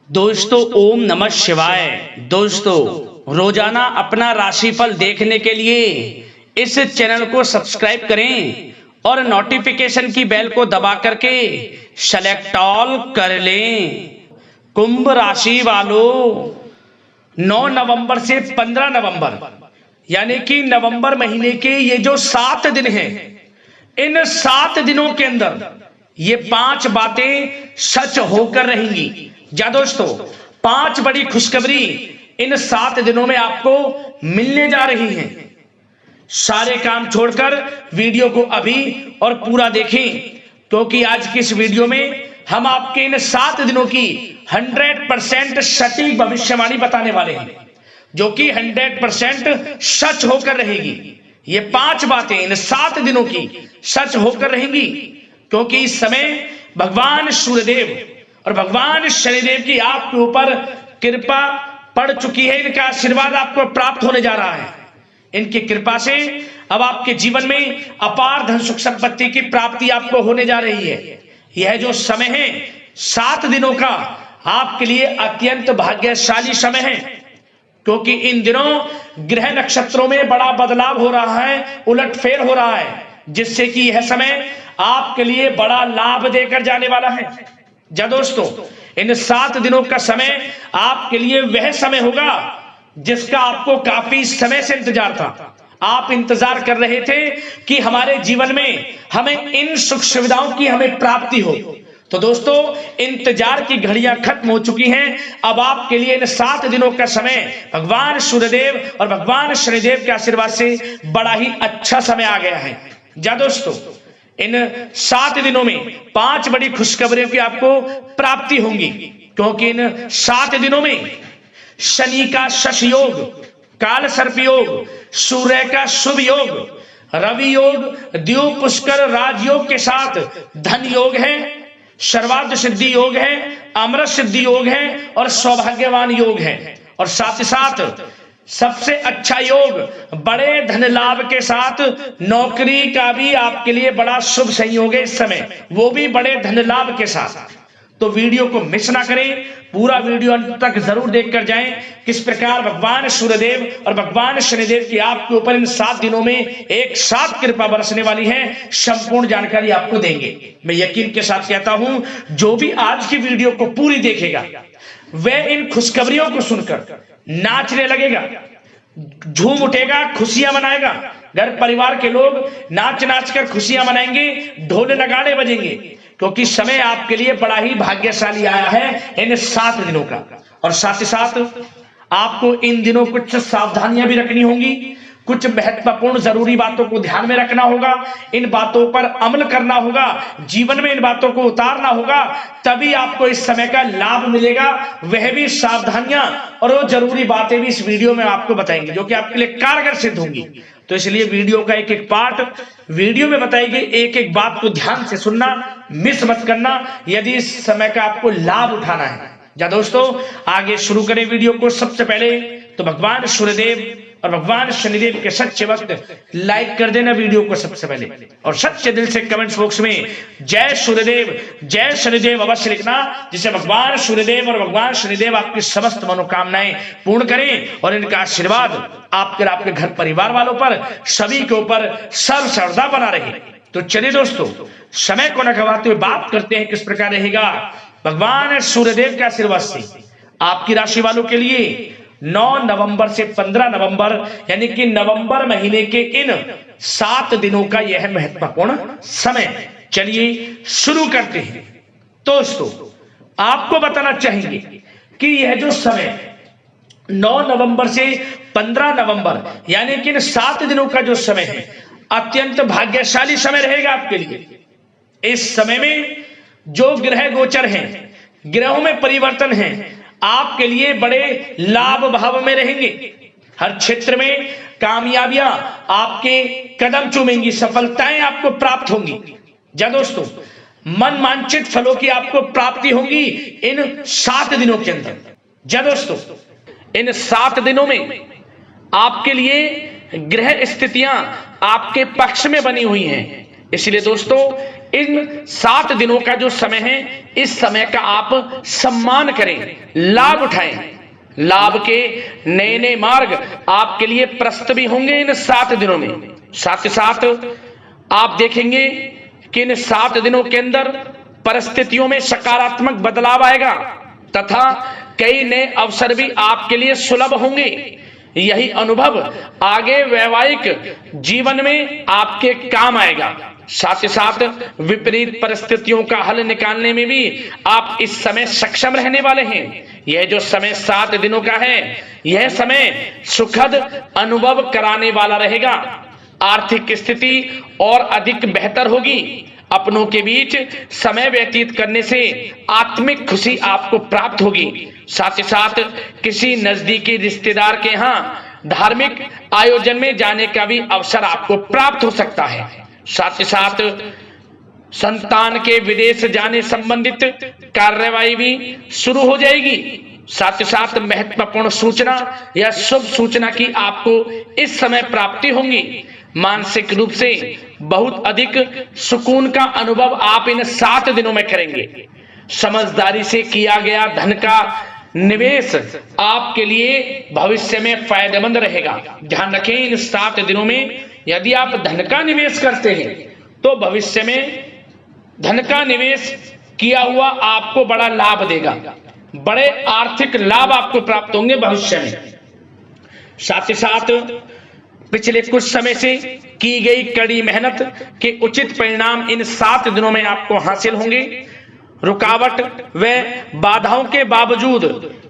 दोस्तों ओम नमः शिवाय। दोस्तों रोजाना अपना राशिफल देखने के लिए इस चैनल को सब्सक्राइब करें और नोटिफिकेशन की बेल को दबा करके सेलेक्ट ऑल कर लें। कुंभ राशि वालों, 9 नवंबर से 15 नवंबर यानी कि नवंबर महीने के ये जो 7 दिन हैं, इन 7 दिनों के अंदर ये 5 बातें सच होकर रहेंगी। जा दोस्तों, 5 बड़ी खुशखबरी इन 7 दिनों में आपको मिलने जा रही हैं। सारे काम छोड़कर वीडियो को अभी और पूरा देखें, क्योंकि आज की इस वीडियो में हम आपके इन 7 दिनों की 100% सटीक भविष्यवाणी बताने वाले हैं, जो कि 100% सच होकर रहेगी। ये 5 बातें इन 7 दिनों की सच होकर रहेंगी, क्योंकि इस समय भगवान सूर्यदेव और भगवान शनिदेव की आपके ऊपर कृपा पड़ चुकी है। इनका आशीर्वाद आपको प्राप्त होने जा रहा है। इनकी कृपा से अब आपके जीवन में अपार धन सुख संपत्ति की प्राप्ति आपको होने जा रही है। यह जो समय है 7 दिनों का, आपके लिए अत्यंत भाग्यशाली समय है, क्योंकि इन दिनों ग्रह नक्षत्रों में बड़ा बदलाव हो रहा है, उलटफेर हो रहा है, जिससे कि यह समय आपके लिए बड़ा लाभ देकर जाने वाला है। जा दोस्तों, इन 7 दिनों का समय आपके लिए वह समय होगा जिसका आपको काफी समय से इंतजार था। आप इंतजार कर रहे थे कि हमारे जीवन में हमें इन सुख सुविधाओं की हमें प्राप्ति हो। तो दोस्तों, इंतजार की घड़ियां खत्म हो चुकी हैं। अब आपके लिए इन 7 दिनों का समय भगवान सूर्यदेव और भगवान शनिदेव के आशीर्वाद से बड़ा ही अच्छा समय आ गया है। जा दोस्तों, इन 7 दिनों में 5 बड़ी खुशखबरियों की आपको प्राप्ति होंगी, क्योंकि इन 7 दिनों में शनि का शश योग, काल सर्प योग, सूर्य का शुभ योग, रवि योग, द्यूप पुष्कर राजयोग के साथ धन योग है, सर्वार्थ सिद्धि योग है, अमृत सिद्धि योग है और सौभाग्यवान योग है। और साथ ही साथ सबसे अच्छा योग बड़े धन लाभ के साथ नौकरी का भी आपके लिए बड़ा शुभ संयोग है इस समय, वो भी बड़े धन लाभ के साथ। तो वीडियो को मिस ना करें, पूरा वीडियो अंत तक जरूर देखकर जाएं, किस प्रकार भगवान सूर्यदेव और भगवान शनिदेव की आपके ऊपर इन 7 दिनों में एक साथ कृपा बरसने वाली है। संपूर्ण जानकारी आपको देंगे। मैं यकीन के साथ कहता हूं, जो भी आज की वीडियो को पूरी देखेगा वह इन खुशखबरियों को सुनकर नाचने लगेगा, झूम उठेगा, खुशियां मनाएगा। घर परिवार के लोग नाच नाच कर खुशियां मनाएंगे, ढोल नगाड़े बजेंगे, क्योंकि समय आपके लिए बड़ा ही भाग्यशाली आया है इन 7 दिनों का। और साथ ही साथ आपको इन दिनों कुछ सावधानियां भी रखनी होंगी, कुछ महत्वपूर्ण जरूरी बातों को ध्यान में रखना होगा, इन बातों पर अमल करना होगा, जीवन में इन बातों को उतारना होगा, तभी आपको इस समय का लाभ मिलेगा। वह भी सावधानियां और वो जरूरी बातें भी इस वीडियो में आपको बताएंगे, जो कि आपके लिए कारगर सिद्ध होंगी। तो इसलिए वीडियो का एक एक पार्ट वीडियो में बताई गई एक एक बात को ध्यान से सुनना, मिस मत करना, यदि इस समय का आपको लाभ उठाना है। जा दोस्तों, आगे शुरू करें वीडियो को। सबसे पहले तो भगवान सूर्यदेव और भगवान शनिदेव के सच्चे भक्त लाइक कर देना वीडियो को सबसे पहले, और सच्चे दिल से कमेंट्स बॉक्स में जय सूर्यदेव जय शनिदेव अवश्य लिखना, जिससे भगवान सूर्यदेव और भगवान शनिदेव आपकी समस्त मनोकामनाएं पूर्ण करें और इनका आशीर्वाद आपके घर परिवार वालों पर, सभी के ऊपर सर्व सर्वदा बना रहे। तो चलिए दोस्तों, समय को न गवाते हुए बात करते हैं किस प्रकार रहेगा भगवान सूर्यदेव के आशीर्वाद से आपकी राशि वालों के लिए 9 नवंबर से 15 नवंबर यानी कि नवंबर महीने के इन 7 दिनों का यह महत्वपूर्ण समय। चलिए शुरू करते हैं। दोस्तों, आपको बताना चाहेंगे कि यह जो समय 9 नवंबर से 15 नवंबर यानी कि इन 7 दिनों का जो समय है, अत्यंत भाग्यशाली समय रहेगा आपके लिए। इस समय में जो ग्रह गोचर हैं, ग्रहों में परिवर्तन है, आपके लिए बड़े लाभ भाव में रहेंगे। हर क्षेत्र में कामयाबियां आपके कदम चूमेंगी, सफलताएं आपको प्राप्त होंगी। जा दोस्तों, मन वांछित फलों की आपको प्राप्ति होगी इन 7 दिनों के अंदर। जा दोस्तों, इन 7 दिनों में आपके लिए ग्रह स्थितियां आपके पक्ष में बनी हुई हैं। इसलिए दोस्तों इन 7 दिनों का जो समय है, इस समय का आप सम्मान करें, लाभ उठाएं। लाभ के नए नए मार्ग आपके लिए प्रस्तुत भी होंगे इन 7 दिनों में। साथ ही साथ आप देखेंगे कि इन 7 दिनों के अंदर परिस्थितियों में सकारात्मक बदलाव आएगा तथा कई नए अवसर भी आपके लिए सुलभ होंगे। यही अनुभव आगे वैवाहिक जीवन में आपके काम आएगा। साथ ही साथ विपरीत परिस्थितियों का हल निकालने में भी आप इस समय सक्षम रहने वाले हैं। यह जो समय 7 दिनों का है, यह समय सुखद अनुभव कराने वाला रहेगा। आर्थिक स्थिति और अधिक बेहतर होगी। अपनों के बीच समय व्यतीत करने से आत्मिक खुशी आपको प्राप्त होगी। साथ ही साथ किसी नजदीकी रिश्तेदार के यहाँ धार्मिक आयोजन में जाने का भी अवसर आपको प्राप्त हो सकता है। साथ ही साथ संतान के विदेश जाने संबंधित कार्यवाही भी शुरू हो जाएगी। साथ ही साथ महत्वपूर्ण सूचना या शुभ सूचना की आपको इस समय प्राप्ति होंगी। मानसिक रूप से बहुत अधिक सुकून का अनुभव आप इन 7 दिनों में करेंगे। समझदारी से किया गया धन का निवेश आपके लिए भविष्य में फायदेमंद रहेगा। ध्यान रखें, इन 7 दिनों में यदि आप धन का निवेश करते हैं तो भविष्य में धन का निवेश किया हुआ आपको बड़ा लाभ देगा। बड़े आर्थिक लाभ आपको प्राप्त होंगे भविष्य में। साथ ही साथ पिछले कुछ समय से की गई कड़ी मेहनत के उचित परिणाम इन 7 दिनों में आपको हासिल होंगे। रुकावट व बाधाओं के बावजूद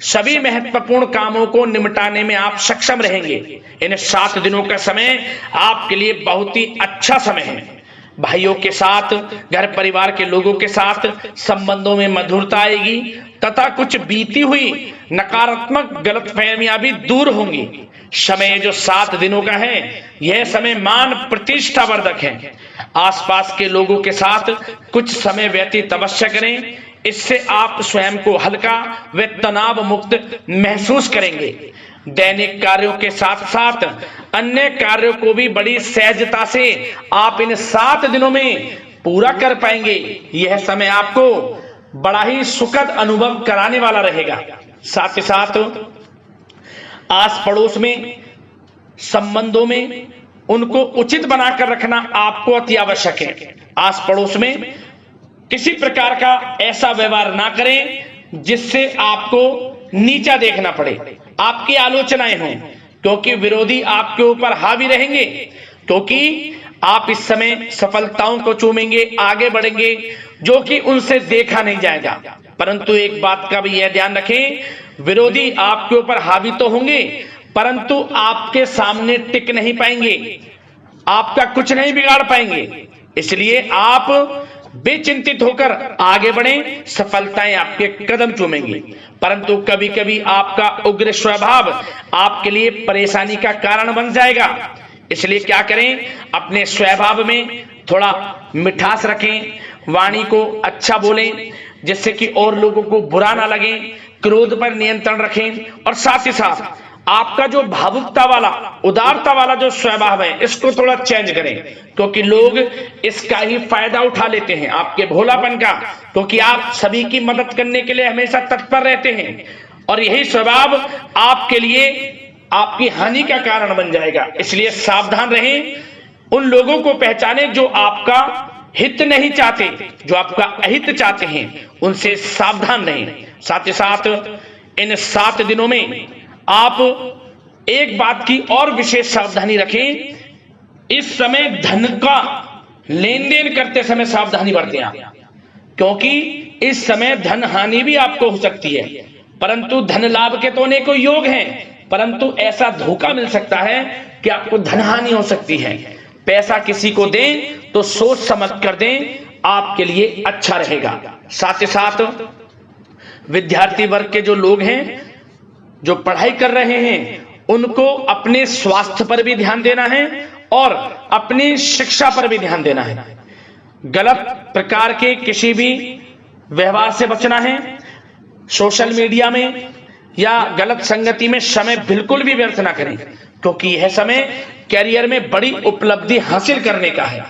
सभी महत्वपूर्ण कामों को निपटाने में आप सक्षम रहेंगे। इन 7 दिनों का समय आपके लिए बहुत ही अच्छा समय है। भाइयों के साथ, घर परिवार के लोगों के साथ संबंधों में मधुरता आएगी तथा कुछ बीती हुई नकारात्मक गलतफहमियां भी दूर होंगी। समय जो 7 दिनों का है, यह समय मान प्रतिष्ठा वर्धक है। आसपास के लोगों के साथ कुछ समय व्यतीत अवश्य करें। इससे आप स्वयं को हल्का व तनाव मुक्त महसूस करेंगे। दैनिक कार्यों के साथ साथ अन्य कार्यों को भी बड़ी सहजता से आप इन 7 दिनों में पूरा कर पाएंगे। यह समय आपको बड़ा ही सुखद अनुभव कराने वाला रहेगा। साथ ही साथ आस पड़ोस में संबंधों में उनको उचित बनाकर रखना आपको अति आवश्यक है। आस पड़ोस में किसी प्रकार का ऐसा व्यवहार ना करें जिससे आपको नीचा देखना पड़े, आपकी आलोचनाएं हों, क्योंकि विरोधी आपके ऊपर हावी रहेंगे। क्योंकि आप इस समय सफलताओं को चूमेंगे, आगे बढ़ेंगे, जो कि उनसे देखा नहीं जाएगा। परंतु एक बात का भी यह ध्यान रखें, विरोधी आपके ऊपर हावी तो होंगे परंतु आपके सामने टिक नहीं पाएंगे, आपका कुछ नहीं बिगाड़ पाएंगे। इसलिए आप बेचिंतित होकर आगे बढ़ें, सफलताएं आपके कदम चूमेंगी। परंतु कभी कभी आपका उग्र स्वभाव आपके लिए परेशानी का कारण बन जाएगा। इसलिए क्या करें, अपने स्वभाव में थोड़ा मिठास रखें, वाणी को अच्छा बोलें जिससे कि और लोगों को बुरा ना लगे, क्रोध पर नियंत्रण रखें। और साथ ही साथ आपका जो भावुकता वाला, उदारता वाला जो स्वभाव है, इसको थोड़ा चेंज करें, क्योंकि लोग इसका ही फायदा उठा लेते हैं, आपके भोलापन का, क्योंकि आप सभी की मदद करने के लिए हमेशा तत्पर रहते हैं। और यही स्वभाव आपके लिए आपकी हानि का कारण बन जाएगा। इसलिए सावधान रहें, उन लोगों को पहचाने जो आपका हित नहीं चाहते, जो आपका अहित चाहते हैं, उनसे सावधान रहें। साथ ही साथ इन 7 दिनों में आप एक बात की और विशेष सावधानी रखें, इस समय धन का लेन देन करते समय सावधानी बरतें आप, क्योंकि इस समय धन हानि भी आपको हो सकती है। परंतु धन लाभ के तो अनेकों योग हैं, परंतु ऐसा धोखा मिल सकता है कि आपको धन हानि हो सकती है। पैसा किसी को दें तो सोच समझ कर दें, आपके लिए अच्छा रहेगा। साथ ही साथ विद्यार्थी वर्ग के जो लोग हैं, जो पढ़ाई कर रहे हैं, उनको अपने स्वास्थ्य पर भी ध्यान देना है और अपनी शिक्षा पर भी ध्यान देना है। गलत प्रकार के किसी भी व्यवहार से बचना है। सोशल मीडिया में या गलत संगति में समय बिल्कुल भी व्यर्थ ना करें, क्योंकि यह समय कैरियर में बड़ी उपलब्धि हासिल करने का है।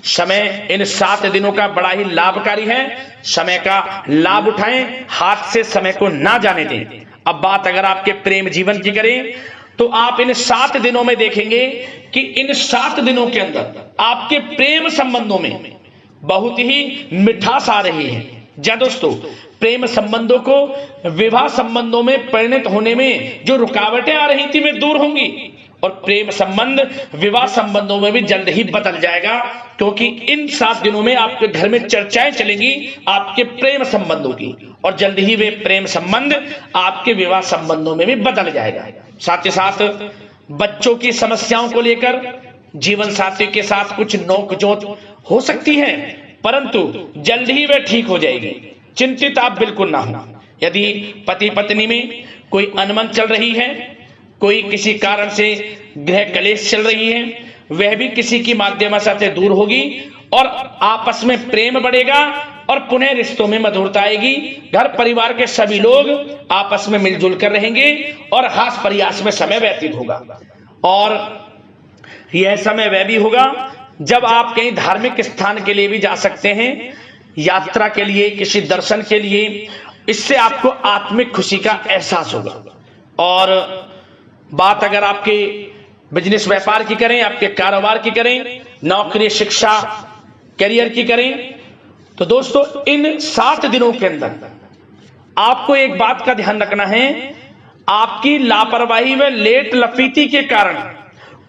समय इन 7 दिनों का बड़ा ही लाभकारी है। समय का लाभ उठाएं, हाथ से समय को ना जाने दें। अब बात अगर आपके प्रेम जीवन की करें तो आप इन 7 दिनों में देखेंगे कि इन 7 दिनों के अंदर आपके प्रेम संबंधों में बहुत ही मिठास आ रही है। जी दोस्तों, प्रेम संबंधों को विवाह संबंधों में परिणत होने में जो रुकावटें आ रही थी वे दूर होंगी और प्रेम संबंध विवाह संबंधों में भी जल्द ही बदल जाएगा, क्योंकि इन 7 दिनों में आपके घर में चर्चाएं चलेंगी आपके प्रेम संबंधों की और जल्द ही वे प्रेम संबंध आपके विवाह संबंधों में भी बदल जाएगा। साथ ही साथ बच्चों की समस्याओं को लेकर जीवन साथी के साथ कुछ नोकझोंक हो सकती है, परंतु जल्द ही वे ठीक हो जाएगी। चिंतित आप बिल्कुल ना हो। यदि पति पत्नी में कोई अनबन चल रही है, कोई किसी कारण से गृह कलेश चल रही है, वह भी किसी की माध्यम से दूर होगी और आपस में प्रेम बढ़ेगा और पुनः रिश्तों में मधुरता आएगी। घर परिवार के सभी लोग आपस में मिलजुल कर रहेंगे और हास प्रयास में समय व्यतीत होगा। और यह समय वह भी होगा जब आप कहीं धार्मिक स्थान के लिए भी जा सकते हैं, यात्रा के लिए, किसी दर्शन के लिए। इससे आपको आत्मिक खुशी का एहसास होगा। और बात अगर आपके बिजनेस व्यापार की करें, आपके कारोबार की करें, नौकरी, शिक्षा, करियर की करें, तो दोस्तों इन 7 दिनों के अंदर आपको एक बात का ध्यान रखना है, आपकी लापरवाही व लेट लफीती के कारण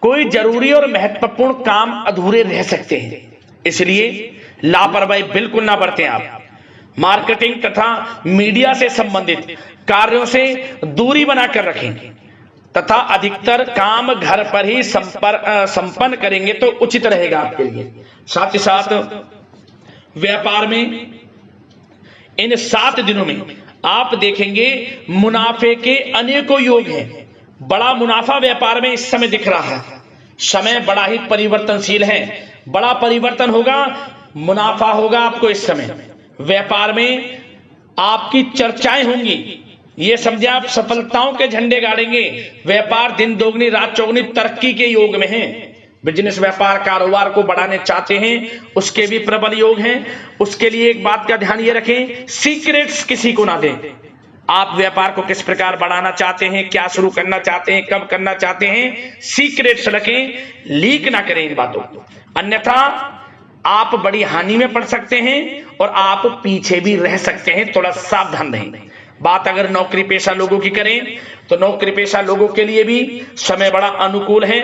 कोई जरूरी और महत्वपूर्ण काम अधूरे रह सकते हैं। इसलिए लापरवाही बिल्कुल ना बरतें। आप मार्केटिंग तथा मीडिया से संबंधित कार्यों से दूरी बनाकर रखें तथा अधिकतर काम घर पर ही संपन्न करेंगे तो उचित रहेगा आपके लिए। साथ ही साथ व्यापार में इन 7 दिनों में आप देखेंगे मुनाफे के अनेकों योग हैं। बड़ा मुनाफा व्यापार में इस समय दिख रहा है। समय बड़ा ही परिवर्तनशील है, बड़ा परिवर्तन होगा, मुनाफा होगा आपको इस समय। व्यापार में आपकी चर्चाएं होंगी, ये समझे आप सफलताओं के झंडे गाड़ेंगे। व्यापार दिन दोगुनी रात चौगुनी तरक्की के योग में है। बिजनेस व्यापार कारोबार को बढ़ाने चाहते हैं, उसके भी प्रबल योग हैं। उसके लिए एक बात का ध्यान ये रखें, सीक्रेट्स किसी को ना दें। आप व्यापार को किस प्रकार बढ़ाना चाहते हैं, क्या शुरू करना चाहते हैं, कब करना चाहते हैं, सीक्रेट्स रखें, लीक ना करें इन बातों को, अन्यथा आप बड़ी हानि में पड़ सकते हैं और आप पीछे भी रह सकते हैं। थोड़ा सावधान रहें। बात अगर नौकरी पेशा लोगों की करें तो नौकरी पेशा लोगों के लिए भी समय बड़ा अनुकूल है।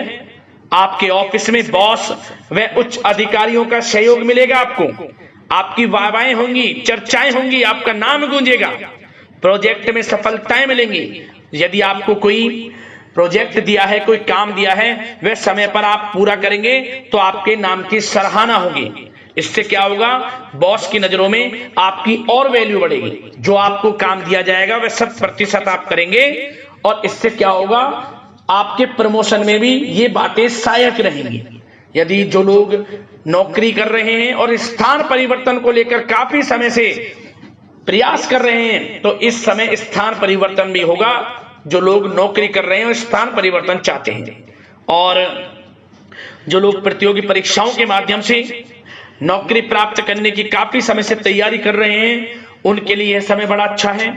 आपके ऑफिस में बॉस व उच्च अधिकारियों का सहयोग मिलेगा आपको। आपकी वाहवाहें होंगी, चर्चाएं होंगी, आपका नाम गूंजेगा। प्रोजेक्ट में सफलताएं मिलेंगी। यदि आपको कोई प्रोजेक्ट दिया है, कोई काम दिया है, वह समय पर आप पूरा करेंगे तो आपके नाम की सराहना होगी। इससे क्या होगा, बॉस की नजरों में आपकी और वैल्यू बढ़ेगी। जो आपको काम दिया जाएगा वह 100% आप करेंगे और इससे क्या होगा, आपके प्रमोशन में भी ये बातें सहायक रहेंगी। यदि जो लोग नौकरी कर रहे हैं और स्थान परिवर्तन को लेकर काफी समय से प्रयास कर रहे हैं तो इस समय स्थान परिवर्तन भी होगा। जो लोग नौकरी कर रहे हैं और स्थान परिवर्तन चाहते हैं और जो लोग प्रतियोगी परीक्षाओं के माध्यम से नौकरी प्राप्त करने की काफी समय से तैयारी कर रहे हैं, उनके लिए यह समय बड़ा अच्छा है।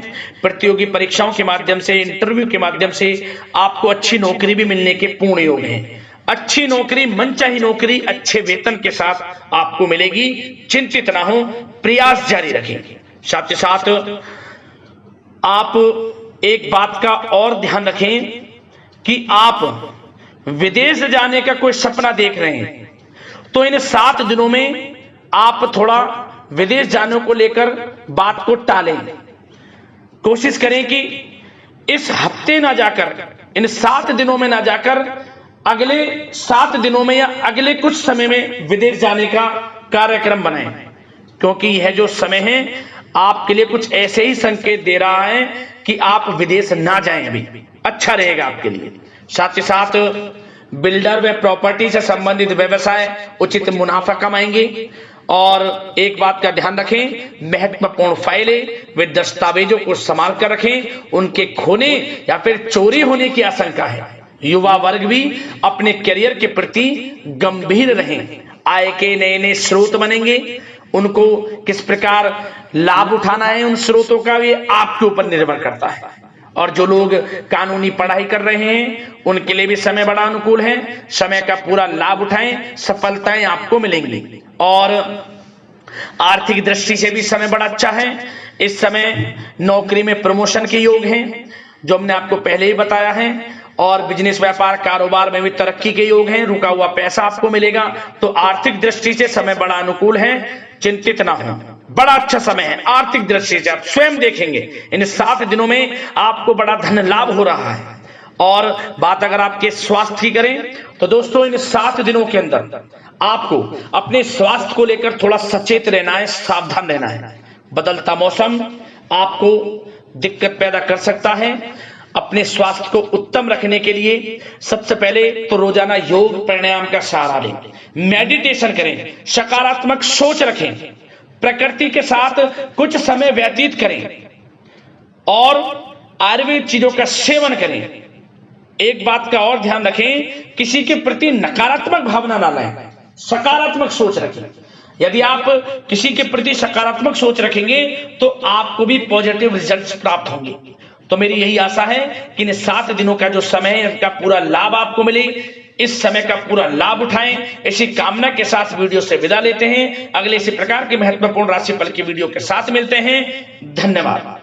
प्रतियोगी परीक्षाओं के माध्यम से, इंटरव्यू के माध्यम से आपको अच्छी नौकरी भी मिलने के पूर्ण योग हैं। अच्छी नौकरी, मनचाही नौकरी अच्छे वेतन के साथ आपको मिलेगी। चिंतित ना हो, प्रयास जारी रखें। साथ ही साथ आप एक बात का और ध्यान रखें कि आप विदेश जाने का कोई सपना देख रहे हैं तो इन 7 दिनों में आप थोड़ा विदेश जाने को लेकर बात को टालें। कोशिश करें कि इस हफ्ते ना जाकर, इन 7 दिनों में ना जाकर अगले 7 दिनों में या अगले कुछ समय में विदेश जाने का कार्यक्रम बनाएं, क्योंकि यह जो समय है आपके लिए कुछ ऐसे ही संकेत दे रहा है कि आप विदेश ना जाएं, अभी अच्छा रहेगा आपके लिए। साथ ही साथ बिल्डर व प्रॉपर्टी से संबंधित व्यवसाय उचित मुनाफा कमाएंगे। और एक बात का ध्यान रखें, महत्वपूर्ण फाइलें व दस्तावेजों को संभाल कर रखें, उनके खोने या फिर चोरी होने की आशंका है। युवा वर्ग भी अपने करियर के प्रति गंभीर रहें। आय के नए नए स्रोत बनेंगे। उनको किस प्रकार लाभ उठाना है उन स्रोतों का, ये आपके ऊपर निर्भर करता है। और जो लोग कानूनी पढ़ाई कर रहे हैं उनके लिए भी समय बड़ा अनुकूल है। समय का पूरा लाभ उठाएं, सफलताएं आपको मिलेंगी। और आर्थिक दृष्टि से भी समय बड़ा अच्छा है। इस समय नौकरी में प्रमोशन के योग हैं, जो हमने आपको पहले ही बताया है। और बिजनेस, व्यापार, कारोबार में भी तरक्की के योग हैं। रुका हुआ पैसा आपको मिलेगा। तो आर्थिक दृष्टि से समय बड़ा अनुकूल है, चिंतित ना हो, बड़ा अच्छा समय है। आर्थिक दृष्टि से आप स्वयं देखेंगे इन 7 दिनों में आपको बड़ा धन लाभ हो रहा है। और बात अगर आपके स्वास्थ्य की करें तो दोस्तों इन 7 दिनों के अंदर आपको अपने स्वास्थ्य को लेकर थोड़ा सचेत रहना है, सावधान रहना है। बदलता मौसम आपको दिक्कत पैदा कर सकता है। अपने स्वास्थ्य को उत्तम रखने के लिए सबसे पहले तो रोजाना योग प्राणायाम का सहारा लें, मेडिटेशन करें, सकारात्मक सोच रखें, प्रकृति के साथ कुछ समय व्यतीत करें और आयुर्वेद चीजों का सेवन करें। एक बात का और ध्यान रखें, किसी के प्रति नकारात्मक भावना ना लाएं, सकारात्मक सोच रखें। यदि आप किसी के प्रति सकारात्मक सोच रखेंगे तो आपको भी पॉजिटिव रिजल्ट्स प्राप्त होंगे। तो मेरी यही आशा है कि इन 7 दिनों का जो समय है इसका पूरा लाभ आपको मिले। इस समय का पूरा लाभ उठाएं, इसी कामना के साथ वीडियो से विदा लेते हैं। अगले इसी प्रकार के महत्वपूर्ण राशिफल की वीडियो के साथ मिलते हैं। धन्यवाद।